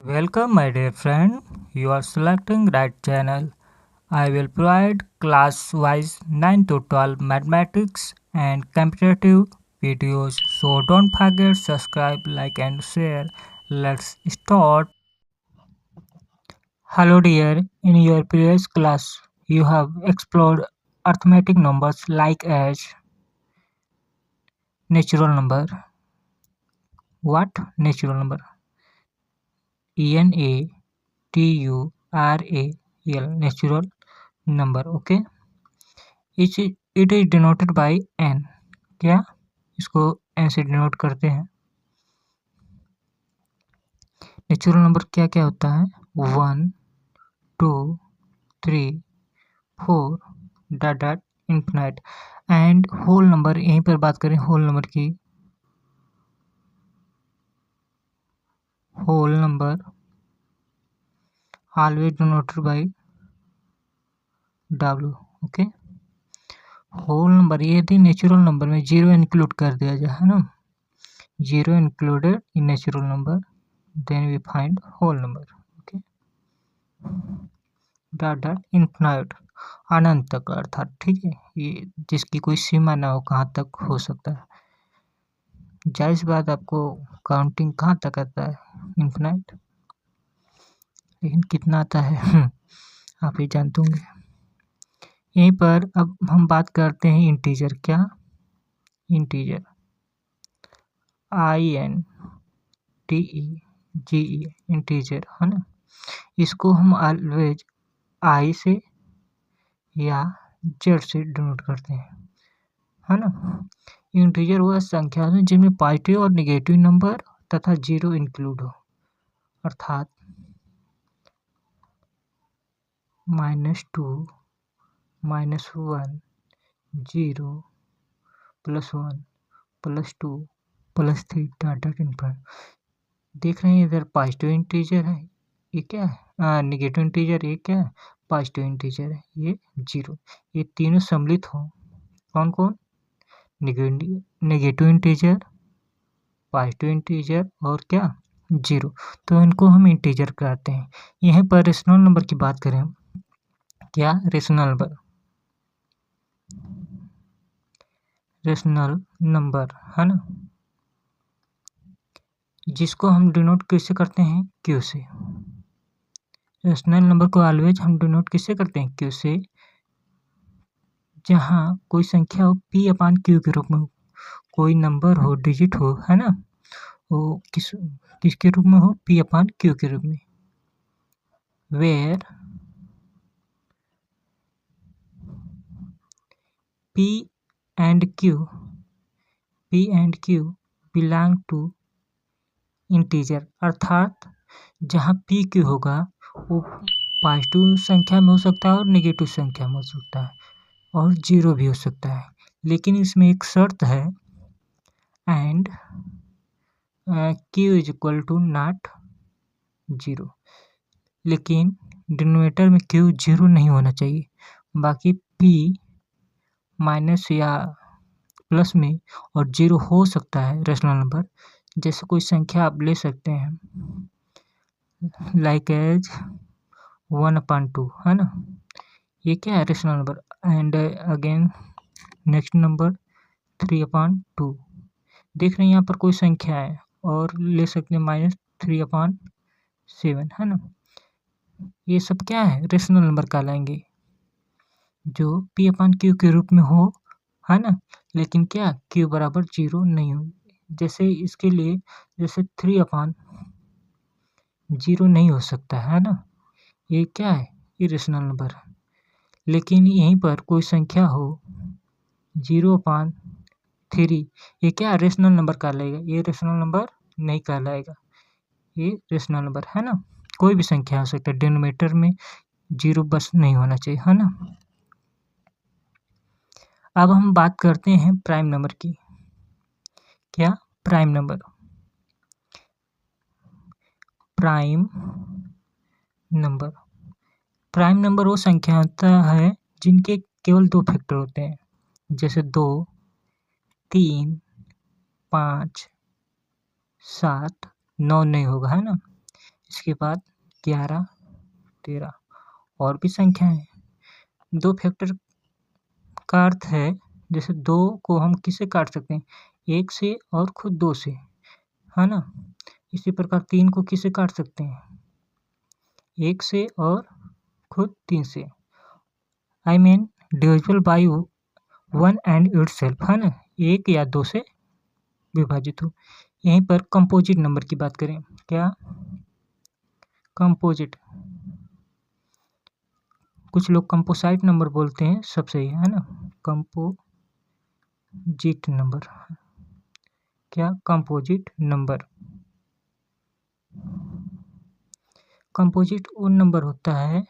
Welcome my dear friend, you are selecting right channel. I will provide class-wise 9 to 12 mathematics and competitive videos. So don't forget subscribe, like and share. Let's start. Hello dear, in your previous class you have explored arithmetic numbers like as natural number. What? Natural number. NATURAL natural number. Okay. It is denoted by N. क्या इसको N से denote करते हैं। Natural number क्या क्या होता है? 1 2 3 4 dot dot infinite. And whole number, यहीं पर बात करें होल नंबर की। Whole number always denoted by W. Okay. Whole number यदि नेचुरल नंबर में जीरो इंक्लूड कर दिया जाए, है ना, zero included in natural number, then we find whole number. Okay. Dot dot infinite, अनंत तक अर्थात, ठीक है, ये जिसकी कोई सीमा ना हो, कहाँ तक हो सकता है। जाहिर सी बात, आपको काउंटिंग कहाँ तक आता है? इन्फिनाइट। लेकिन कितना आता है आप ही जानते होंगे। यहीं पर अब हम बात करते हैं इंटीजर। क्या? इंटीजर, INTEGE, इंटीजर, है ना। इसको हम ऑलवेज आई से या जेड से डिनोट करते हैं, है ना। इंटीजर वह संख्या है जिनमें पॉजिटिव और नेगेटिव नंबर तथा जीरो इंक्लूड हो, अर्थात -2 -1 0 +1 +2 +3 डॉट डॉट इन्फिनिट। देख रहे हैं इधर पॉजिटिव इंटीजर है, ये क्या है? नेगेटिव इंटीजर, ये क्या है? पॉजिटिव इंटीजर है, ये जीरो। ये तीनों सम्मिलित हो, कौन कौन? नेगेटिव इंटीजर, पॉजिटिव इंटीजर और क्या? जीरो। तो इनको हम इंटीजर कहते हैं। यहीं पर रेशनल नंबर की बात करें हम। क्या? रेशनल नंबर, रेशनल नंबर, है ना, जिसको हम डिनोट किससे करते हैं? क्यू से। रेशनल नंबर को ऑलवेज हम डिनोट किससे करते हैं? क्यू से। जहाँ कोई संख्या हो पी अपान क्यू के रूप में हो, कोई नंबर हो, डिजिट हो, है ना, वो किसके रूप में हो? पी अपान क्यू के रूप में। Where P and Q belong to integer, अर्थात जहाँ P Q होगा वो पॉजिटिव संख्या में हो सकता है और नेगेटिव संख्या में हो सकता है और जीरो भी हो सकता है। लेकिन इसमें एक शर्त है, and Q is equal to not zero. लेकिन डिनोमिनेटर में Q जीरो नहीं होना चाहिए। बाकी P माइनस या प्लस में और जीरो हो सकता है रेशनल नंबर। जैसे कोई संख्या आप ले सकते हैं, लाइक एज 1/2, है ना, ये क्या है? Rational number. And again next number 3/2। देख रहे हैं यहाँ पर कोई संख्या है और ले सकते हैं -3/7, है ना। ये सब क्या है? रेशनल नंबर कहलाएंगे, जो P/Q के रूप में हो, है ना, लेकिन क्या Q बराबर जीरो नहीं हो। जैसे इसके लिए, जैसे 3/0 नहीं हो सकता है ना, ये क्या है? इरेशनल नंबर है। लेकिन यहीं पर कोई संख्या हो 0/3, ये क्या रेशनल नंबर कहलाएगा? ये रेशनल नंबर नहीं कहलाएगा, ये रेशनल नंबर, है ना। कोई भी संख्या हो सकता है, डिनोमिनेटर में जीरो बस नहीं होना चाहिए, है ना। अब हम बात करते हैं प्राइम नंबर की। क्या? Prime number. Prime number, prime number वो संख्या होता है जिनके केवल दो फैक्टर होते हैं, जैसे 2 3 5 7 9 नहीं होगा, है ना। इसके बाद 11, 13 और भी संख्या है। 2 फैक्टर का अर्थ है जैसे 2 को हम किससे काट सकते हैं, 1 से और खुद 2 से, है ना। इसी प्रकार 3 को किससे काट सकते हैं, 1 से और खुद 3 से। I mean divisible by 1 and itself, है ना, 1 या 2 से विभाजित हो। यहीं पर कंपोजिट नंबर की बात करें, क्या कंपोजिट, कुछ लोग कंपोसाइट नंबर बोलते हैं, सब सही है ना, कंपोजिट नंबर, क्या कंपोजिट नंबर। कंपोजिट वो नंबर होता है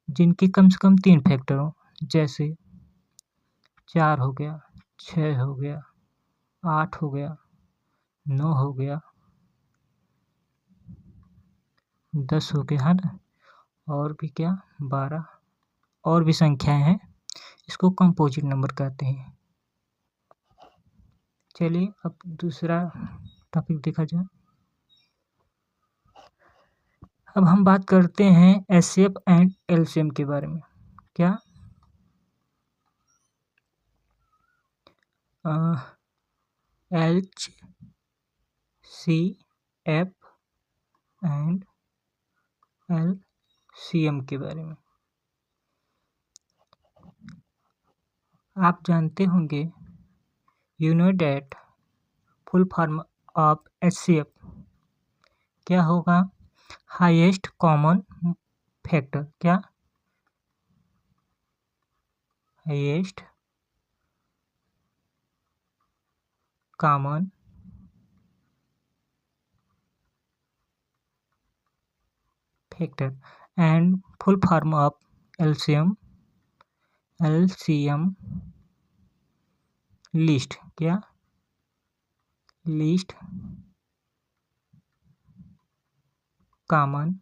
जिनके कम से कम 3 फैक्टर हो, जैसे 4 हो गया, 6 हो गया, 8 हो गया, 9 हो गया, 10 हो गया, है ना, और भी क्या 12 और भी संख्याएं हैं, इसको कंपोजिट नंबर कहते हैं। चलिए अब दूसरा टॉपिक देखा जाए। अब हम बात करते हैं एचसीएफ एंड एलसीएम के बारे में, क्या एचसीएफ एंड एलसीएम के बारे में आप जानते होंगे। You know that full form of HCF क्या होगा, हाईएस्ट कॉमन फैक्टर, क्या highest common factor and full form of LCM list, क्या लीस्ट कॉमन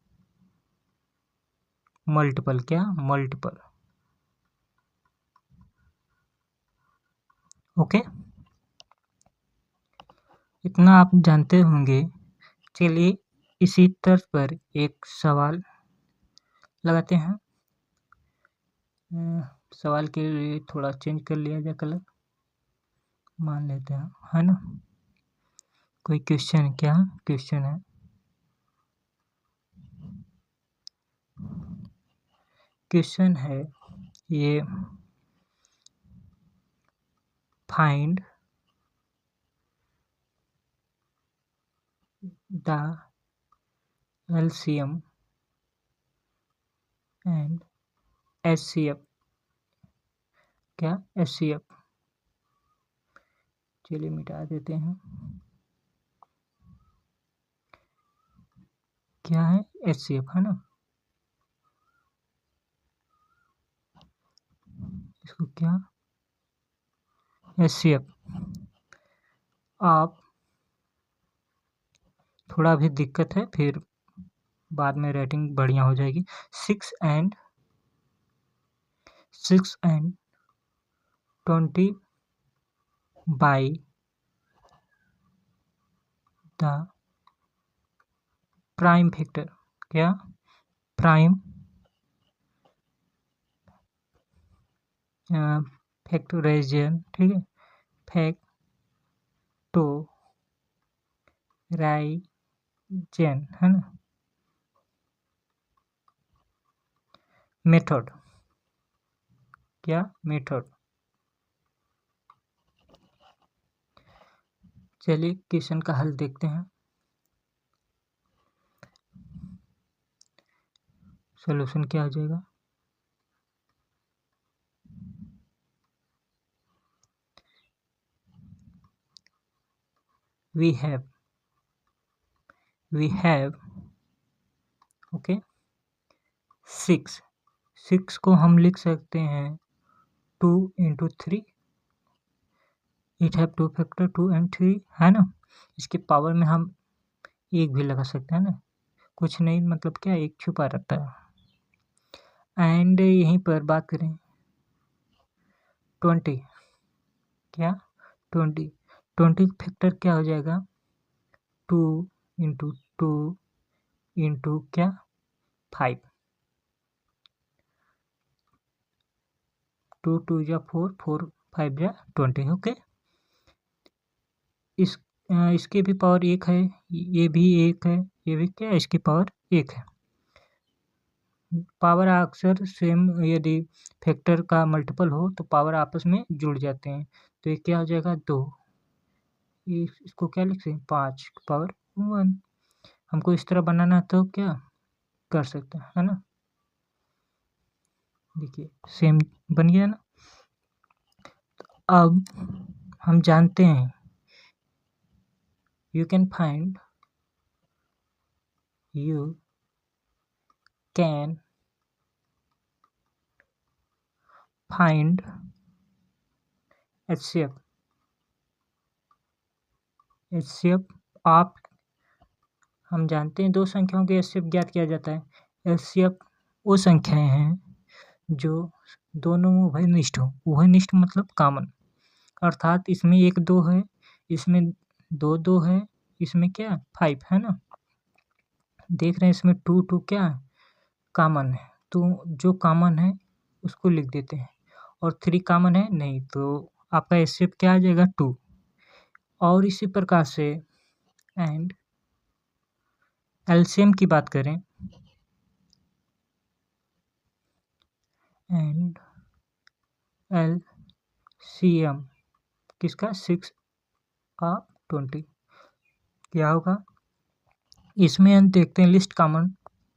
मल्टीपल, क्या मल्टीपल। ओके, इतना आप जानते होंगे। चलिए इसी तर्ज पर एक सवाल लगाते हैं। सवाल के लिए थोड़ा चेंज कर लिया जाए कलर, मान लेते हैं, है ना। कोई क्वेश्चन, क्या क्वेश्चन है, क्वेश्चन है ये, find the LCM and HCF, क्या एचसीएफ। चलिए मिटा देते हैं, क्या है एचसीएफ, है ना। इसको क्या एचसीएफ, आप थोड़ा भी दिक्कत है, फिर बाद में रेटिंग बढ़िया हो जाएगी। 6 and 20 by the prime factor, क्या प्राइम फैक्टराइजेशन, ठीक है, फैक्टोराइजेशन, है ना। मेथड, क्या मेथड। चलिए क्वेश्चन का हल देखते हैं। सॉल्यूशन क्या हो जाएगा, we have ओके 6 को हम लिख सकते हैं 2 into 3, it have 2 factor 2 and 3, है ना। इसके पावर में हम 1 भी लगा सकते हैं ना, कुछ नहीं, मतलब क्या 1 छुपा रहता है। एंड यहीं पर बात करें 20, क्या 20 फैक्टर क्या हो जाएगा, 2 into 2 इंटू क्या 5, 2 2 जा 4, 4 5 जा 20। ओके, इसके भी पावर 1 है, ये भी 1 है, ये भी क्या, इसकी पावर 1 है। पावर अक्सर सेम यदि फैक्टर का मल्टीपल हो तो पावर आपस में जुड़ जाते हैं, तो ये क्या हो जाएगा 2, इसको क्या लिख सकते हैं 5 पावर 1। हमको इस तरह बनाना है तो क्या कर सकते हैं, है ना। देखिए सेम बन गया ना। अब हम जानते हैं यू कैन फाइंड HCF। आप हम जानते हैं दो संख्याओं के HCF ज्ञात किया जाता है। HCF वो संख्याएं हैं जो दोनों में उभयनिष्ठ हो। उभयनिष्ठ मतलब कॉमन, अर्थात इसमें 1 2 है, इसमें 2 2 है, इसमें क्या 5 है ना। देख रहे हैं इसमें 2 2 क्या कॉमन है, तो जो कॉमन है उसको लिख देते हैं, और 3 कॉमन है नहीं, तो आपका HCF क्या आ जाएगा 2। और इसी प्रकार से एंड एलसीएम की बात करें, एंड एलसीएम किसका 6 और 20 क्या होगा। इसमें हम देखते हैं लिस्ट कॉमन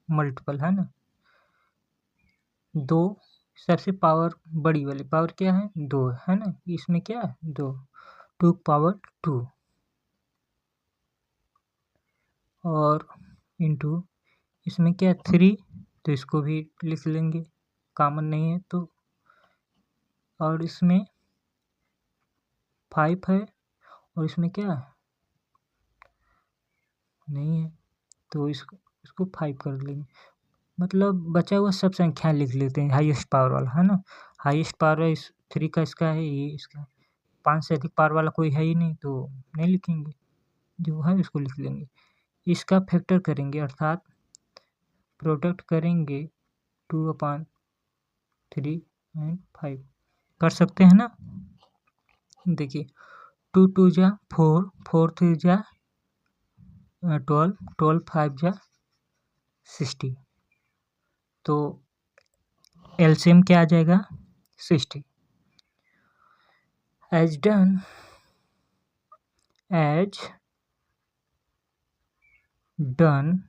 मल्टीपल है ना, 2 सबसे पावर बड़ी वाली पावर क्या है 2 है ना, इसमें क्या है 2, 2 पावर 2 और इंटू इसमें क्या 3, तो इसको भी लिख लेंगे, कॉमन नहीं है तो। और इसमें 5 है और इसमें क्या है नहीं है, तो इसको 5 कर लेंगे। मतलब बचा हुआ सब संख्याएं लिख लेते हैं हाईएस्ट पावर वाला, है ना। हाईएस्ट पावर इस 3 का इसका है, ये इसका 5 से अधिक पावर वाला कोई है ही नहीं, तो नहीं लिखेंगे, जो है उसको लिख लेंगे। इसका फैक्टर करेंगे अर्थात प्रोडक्ट करेंगे 2/3 एंड 5 कर सकते हैं ना। देखिए 2 2 जा 4, 4 3 जा 12, 12 5 जा 60, तो एलसीएम क्या आ जाएगा 60। As done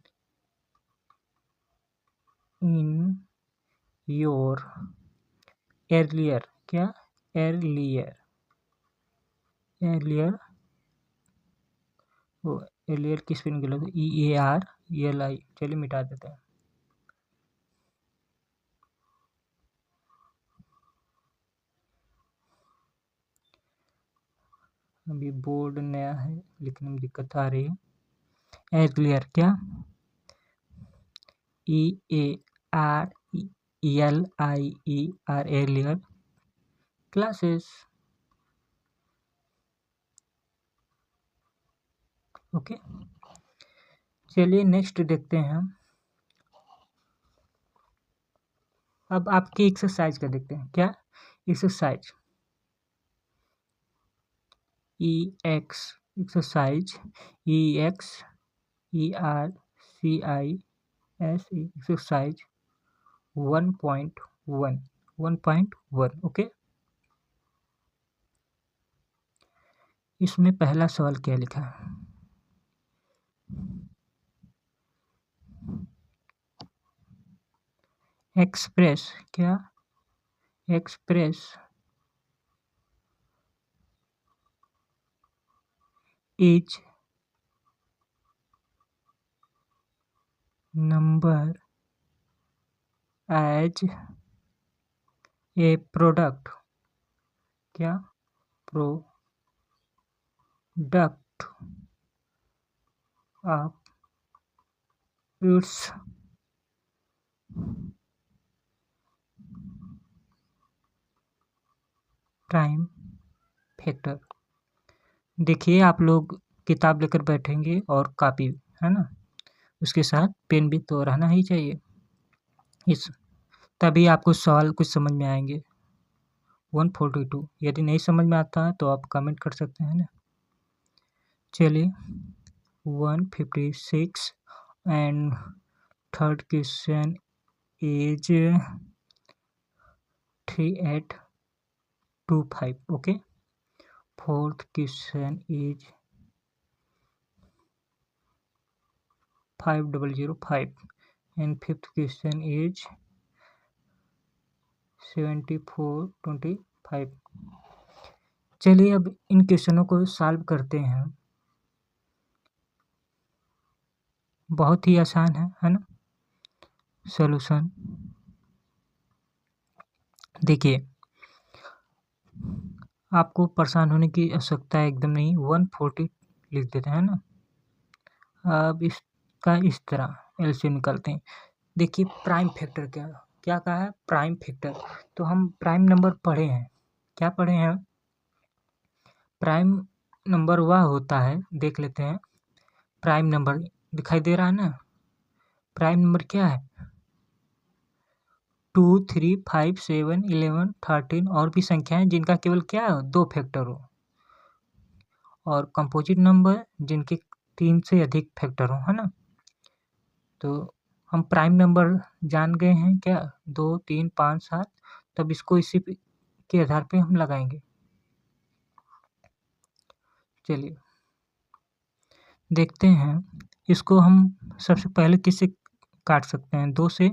in your earlier क्या earlier वो earlier की स्पेलिंग गलत है, EARLI, चलिए मिटा देते हैं। अभी बोर्ड नया है, लिखने में दिक्कत आ रही है। earlier क्या EARLIER earlier क्लासेस। ओके, चलिए नेक्स्ट देखते हैं हम। अब आपकी एक्सरसाइज का देखते हैं, क्या एक्सरसाइज एक्सरसाइज एक्सरसाइज 1.1 ओके। इसमें पहला सवाल क्या लिखा है, एक्सप्रेस क्या express each number as a product क्या product of its prime factor. देखिए आप लोग किताब लेकर बैठेंगे और कॉपी, है ना, उसके साथ पेन भी तो रहना ही चाहिए। तभी आपको सवाल कुछ समझ में आएंगे। 142 यदि नहीं समझ में आता है तो आप कमेंट कर सकते हैं ना। चलिए 156 and third question is 3825. okay, fourth question is 5005 and fifth question is 7425. चलिए अब इन क्वेश्चनों को सॉल्व करते हैं। बहुत ही आसान है ना। सॉल्यूशन देखिए, आपको परेशान होने की आवश्यकता एकदम नहीं। 140 लिख देते हैं ना। अब इसका इस तरह एलसीएम निकालते हैं। देखिए प्राइम फैक्टर क्या क्या कहा है, प्राइम फैक्टर। तो हम प्राइम नंबर पढ़े हैं, क्या पढ़े हैं, प्राइम नंबर वह होता है, देख लेते हैं। प्राइम नंबर दिखाई दे रहा है ना। प्राइम नंबर क्या है, 2, 3, 5, 7, 11, 13 और भी संख्याएं जिनका केवल क्या हो, 2 फैक्टर हो। और कंपोजिट नंबर जिनके 3 से अधिक फैक्टर हो, है ना। तो हम प्राइम नंबर जान गए हैं क्या, 2, 3, 5, 7। तब इसको इसी के आधार पे हम लगाएंगे। चलिए देखते हैं, इसको हम सबसे पहले किससे काट सकते हैं, 2 से।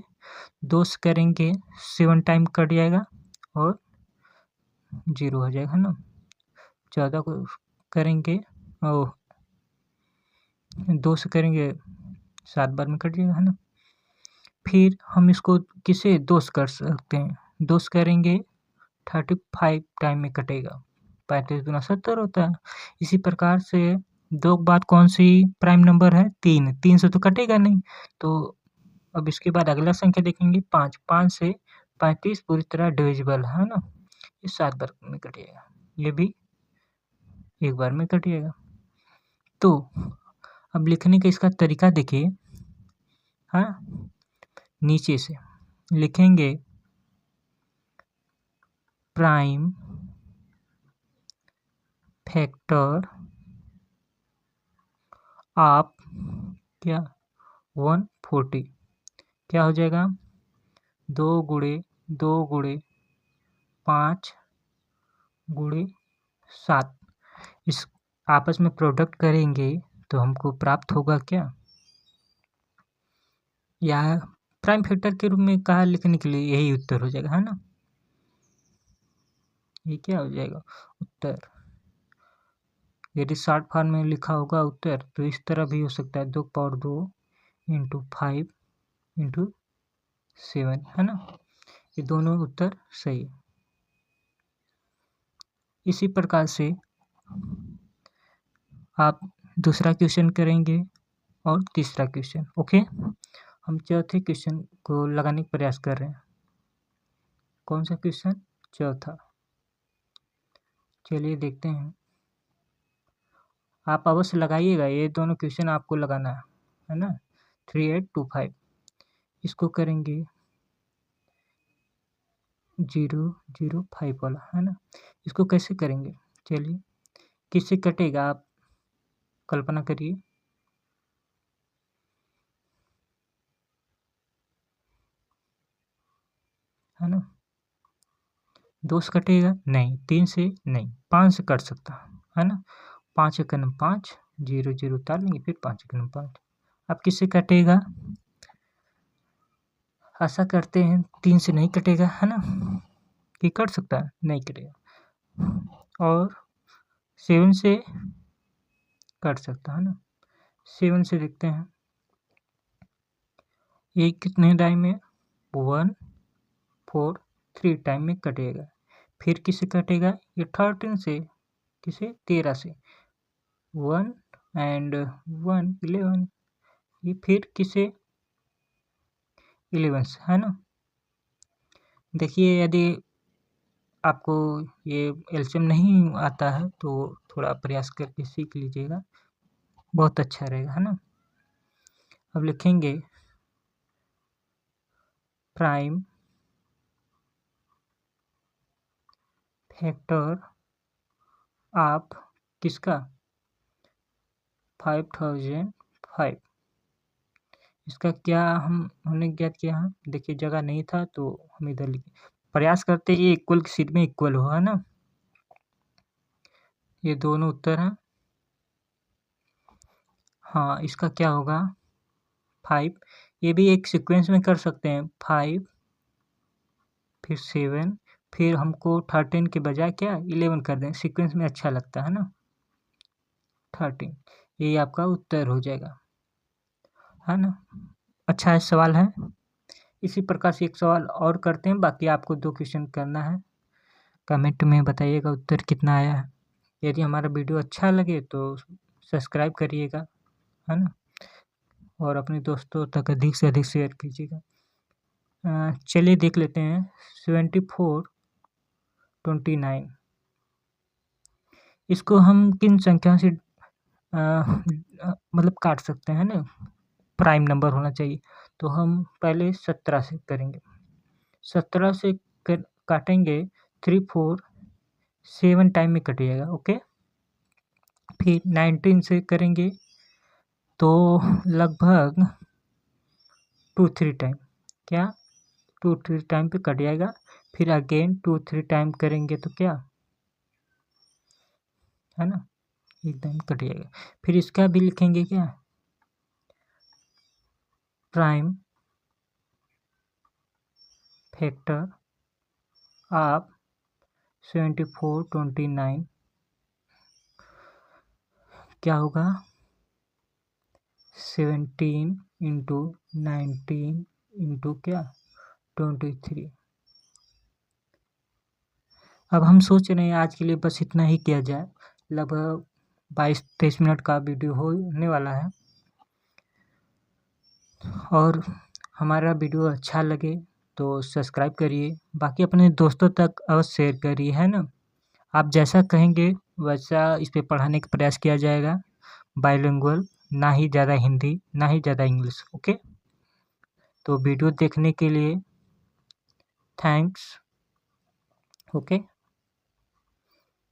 2 से करेंगे 7 टाइम कट जाएगा और 0 हो जाएगा, है ना। 14 को करेंगे 2 से करेंगे 7 बार में कट जाएगा, है ना। फिर हम इसको किसे 2 से कर सकते हैं, 2 से करेंगे 35 टाइम में कटेगा। 35 दूना 70 होता है। इसी प्रकार से 2 के बाद कौन सी प्राइम नंबर है, 3। 3 से तो कटेगा नहीं। तो अब इसके बाद अगला संख्या देखेंगे 5। 5 से 35 पूरी तरह डिविजिबल है ना। ये 7 बार में कटेगा, ये भी 1 बार में कटेगा। तो अब लिखने का इसका तरीका देखिए, हाँ, नीचे से लिखेंगे प्राइम फैक्टर आप क्या 140 क्या हो जाएगा, 2 गुणे 2 गुणे 5 गुणे 7। इस आपस में प्रोडक्ट करेंगे तो हमको प्राप्त होगा क्या, या प्राइम फैक्टर के रूप में कहा लिखने के लिए यही उत्तर हो जाएगा, है ना। ये क्या हो जाएगा उत्तर। यदि शॉर्ट फॉर्म में लिखा होगा उत्तर तो इस तरह भी हो सकता है, 2 पावर 2 इंटू 5 इंटू 7, है ना। ये दोनों उत्तर सही। इसी प्रकार से आप दूसरा क्वेश्चन करेंगे और तीसरा क्वेश्चन। ओके, हम चौथे क्वेश्चन को लगाने का प्रयास कर रहे हैं। कौन सा क्वेश्चन, चौथा। चलिए देखते हैं, आप अवश्य लगाइएगा, ये दोनों क्वेश्चन आपको लगाना है ना। 3825 इसको करेंगे 005 वाला, है ना। इसको कैसे करेंगे, चलिए किससे कटेगा आप कल्पना करिए, है ना। 2 से कटेगा नहीं, 3 से नहीं, 5 से कट सकता है ना। 5 एक 5, 0 0 उतार लेंगे, फिर 5 एक 5। अब किससे कटेगा, आशा करते हैं 3 से नहीं कटेगा, है ना। कि कट सकता है, नहीं कटेगा। और 7 से कट सकता है ना। 7 से देखते हैं, ये कितने टाइम में, 1 4 3 टाइम में कटेगा। फिर किससे कटेगा, ये 13 से, किसे 13 से, 1 एंड 1 11। ये फिर किसे 11 से, है ना। देखिए यदि आपको ये एलसीएम नहीं आता है तो थोड़ा प्रयास करके सीख लीजिएगा, बहुत अच्छा रहेगा, है ना। अब लिखेंगे प्राइम फैक्टर ऑफ किसका 5005। इसका क्या हमने ज्ञात किया है, देखिए जगह नहीं था तो हम इधर लिखे, प्रयास करते ये इक्वल की सीट में इक्वल हो, है ना। ये दोनों उत्तर हैं। हाँ, इसका क्या होगा 5, ये भी एक सीक्वेंस में कर सकते हैं, 5 फिर 7 फिर हमको 13 के बजाय क्या 11 कर दें, सीक्वेंस में अच्छा लगता है ना 13, ये आपका उत्तर हो जाएगा, है ना। अच्छा है सवाल है। इसी प्रकार से एक सवाल और करते हैं, बाकी आपको 2 क्वेश्चन करना है। कमेंट में बताइएगा उत्तर कितना आया है। यदि हमारा वीडियो अच्छा लगे तो सब्सक्राइब करिएगा, है ना, और अपने दोस्तों तक अधिक से अधिक शेयर कीजिएगा। चलिए देख लेते हैं 7429 इसको हम किन संख्या से मतलब काट सकते हैं ना, प्राइम नंबर होना चाहिए। तो हम पहले 17 से करेंगे, 17 से काटेंगे 3 4 7 टाइम में कटिएगा, ओके। फिर 19 से करेंगे तो लगभग 2-3 टाइम, क्या 2-3 टाइम पे कट जाएगा। फिर अगेन 2-3 टाइम करेंगे तो क्या, है ना, एकदम कट जाएगा। फिर इसका भी लिखेंगे क्या प्राइम फैक्टर ऑफ 7429 क्या होगा 17 इंटू 19 इंटू क्या 23। अब हम सोच रहे हैं आज के लिए बस इतना ही किया जाए, लगभग 22-23 मिनट का वीडियो होने वाला है। और हमारा वीडियो अच्छा लगे तो सब्सक्राइब करिए, बाकी अपने दोस्तों तक अवश्य शेयर करिए, है ना। आप जैसा कहेंगे वैसा इस पे पढ़ाने का प्रयास किया जाएगा, बाइलिंगुअल, ना ही ज़्यादा हिंदी ना ही ज़्यादा इंग्लिश, ओके। तो वीडियो देखने के लिए थैंक्स, ओके,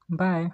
बाय।